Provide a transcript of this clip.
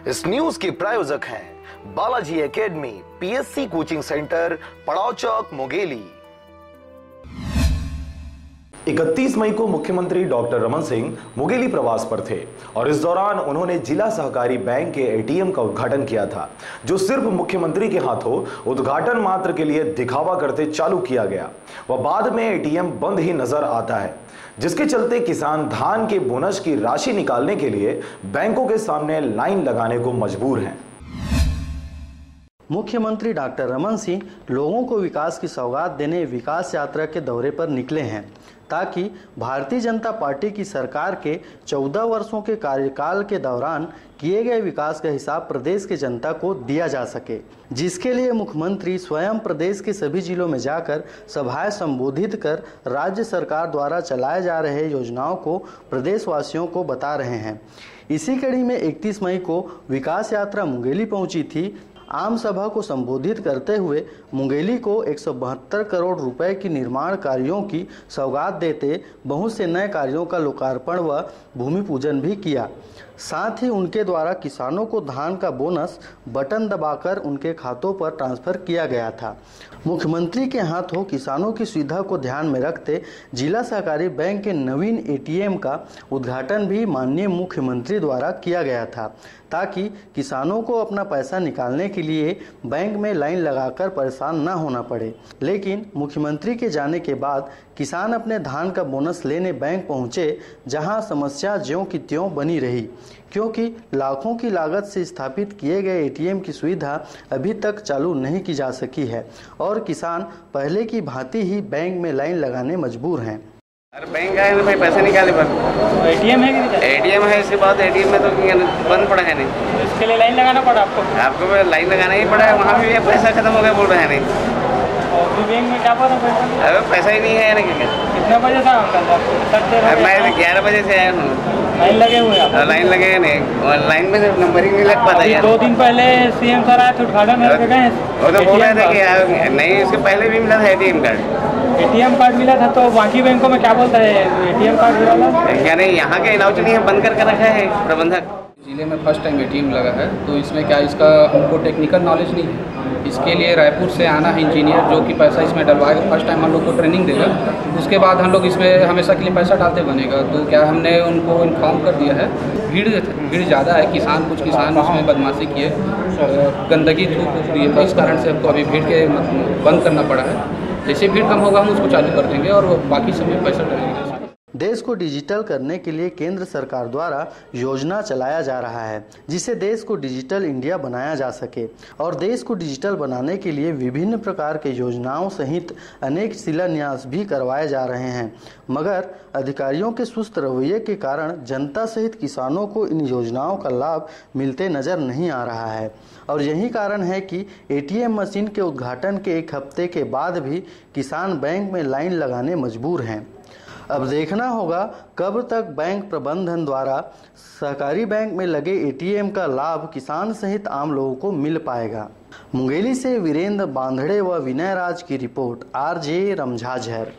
इस न्यूज के प्रायोजक हैं Balaji academy PSC coaching centre, पड़ाव चौक, मुंगेली। 31 मई को मुख्यमंत्री डॉक्टर रमन सिंह मुंगेली प्रवास पर थे और इस दौरान उन्होंने जिला सहकारी बैंक के एटीएम का उद्घाटन किया था, जो सिर्फ मुख्यमंत्री के हाथों उद्घाटन मात्र के लिए दिखावा करते चालू किया गया व बाद में एटीएम बंद ही नजर आता है, जिसके चलते किसान धान के बोनस की राशि निकालने के लिए बैंकों के सामने लाइन लगाने को मजबूर हैं। मुख्यमंत्री डॉक्टर रमन सिंह लोगों को विकास की सौगात देने विकास यात्रा के दौरे पर निकले हैं, ताकि भारतीय जनता पार्टी की सरकार के 14 वर्षों के कार्यकाल के दौरान किए गए विकास का हिसाब प्रदेश की जनता को दिया जा सके, जिसके लिए मुख्यमंत्री स्वयं प्रदेश के सभी जिलों में जाकर सभाएं संबोधित कर राज्य सरकार द्वारा चलाए जा रहे योजनाओं को प्रदेशवासियों को बता रहे हैं। इसी कड़ी में 31 मई को विकास यात्रा मुंगेली पहुंची थी। आम सभा को संबोधित करते हुए मुंगेली को 172 करोड़ रुपए की निर्माण कार्यों की सौगात देते बहुत से नए कार्यों का लोकार्पण व भूमि पूजन भी किया। साथ ही उनके द्वारा किसानों को धान का बोनस बटन दबाकर उनके खातों पर ट्रांसफर किया गया था। मुख्यमंत्री के हाथों किसानों की सुविधा को ध्यान में रखते जिला सहकारी बैंक के नवीन एटीएम का उद्घाटन भी माननीय मुख्यमंत्री द्वारा किया गया था, ताकि किसानों को अपना पैसा निकालने के लिए बैंक में लाइन लगाकर परेशान न होना पड़े। लेकिन मुख्यमंत्री के जाने के बाद किसान अपने धान का बोनस लेने बैंक पहुंचे, जहां समस्या ज्यों की त्यों बनी रही, क्योंकि लाखों की लागत से स्थापित किए गए एटीएम की सुविधा अभी तक चालू नहीं की जा सकी है और किसान पहले की भांति ही बैंक में लाइन लगाने मजबूर हैं। अरे बैंक आए ना भाई, पैसे निकाले पर एटीएम है कि नहीं? एटीएम है, इसके बाद एटीएम में तो बंद पड़ा है नहीं, तो इसके लिए लाइन लगाना पड़ा आपको लाइन लगाना ही पड़ा है। वहाँ भी पैसा खत्म हो गया बोल रहे हैं नहीं, और बैंक में क्या पता पैसा? अरे पैसा ही नहीं है ना। कितने बजे था अंकल? मैं 11 बजे से आया हूँ। लाइन लगे हुए हैं? लाइन लगे हैं नहीं, और लाइन में नंबरिंग नहीं लग पाता यार। 2 दिन पहले सीएम सर आए थे, उद्घाटन करके गए। वो तो बोल रहे थे कि नहीं, इसके पहले भी मिला था एटीएम कार्ड। एटीएम कार्ड मिला था, तो बाकी बैंकों में क्या बोलता है एटीएम कार्ड मिला? क्या नहीं, यहाँ के अनाउंस नहीं है, बंद करके रखा है प्रबंधक। जिले में फर्स्ट टाइम एटीएम लगा है, तो इसमें क्या इसका हमको टेक्निकल नॉलेज नहीं है। इसके लिए रायपुर से आना है इंजीनियर, जो कि पैसा इसमें डलवाएगा। फर्स्ट टाइम हम लोग को ट्रेनिंग देगा, उसके बाद हम लोग इसमें हमेशा के लिए पैसा डालते बनेगा। तो क्या हमने उनको इन्फॉर्म कर दिया है। भीड़ ज़्यादा है, कुछ किसान उसमें बदमाशी किए, गंदगी थूक दिए, तो इस कारण से हमको अभी भीड़ के बंद करना पड़ा है। जैसे भीड़ कम होगा हम उसको चालू कर देंगे और बाकी समय पैसा डलेंगे। देश को डिजिटल करने के लिए केंद्र सरकार द्वारा योजना चलाया जा रहा है, जिससे देश को डिजिटल इंडिया बनाया जा सके और देश को डिजिटल बनाने के लिए विभिन्न प्रकार के योजनाओं सहित अनेक शिलान्यास भी करवाए जा रहे हैं। मगर अधिकारियों के सुस्त रवैये के कारण जनता सहित किसानों को इन योजनाओं का लाभ मिलते नजर नहीं आ रहा है और यही कारण है कि एटीएम मशीन के उद्घाटन के 1 हफ्ते के बाद भी किसान बैंक में लाइन लगाने मजबूर हैं। अब देखना होगा कब तक बैंक प्रबंधन द्वारा सहकारी बैंक में लगे एटीएम का लाभ किसान सहित आम लोगों को मिल पाएगा। मुंगेली से वीरेंद्र बांधड़े व विनय राज की रिपोर्ट, RJ रमझाझर।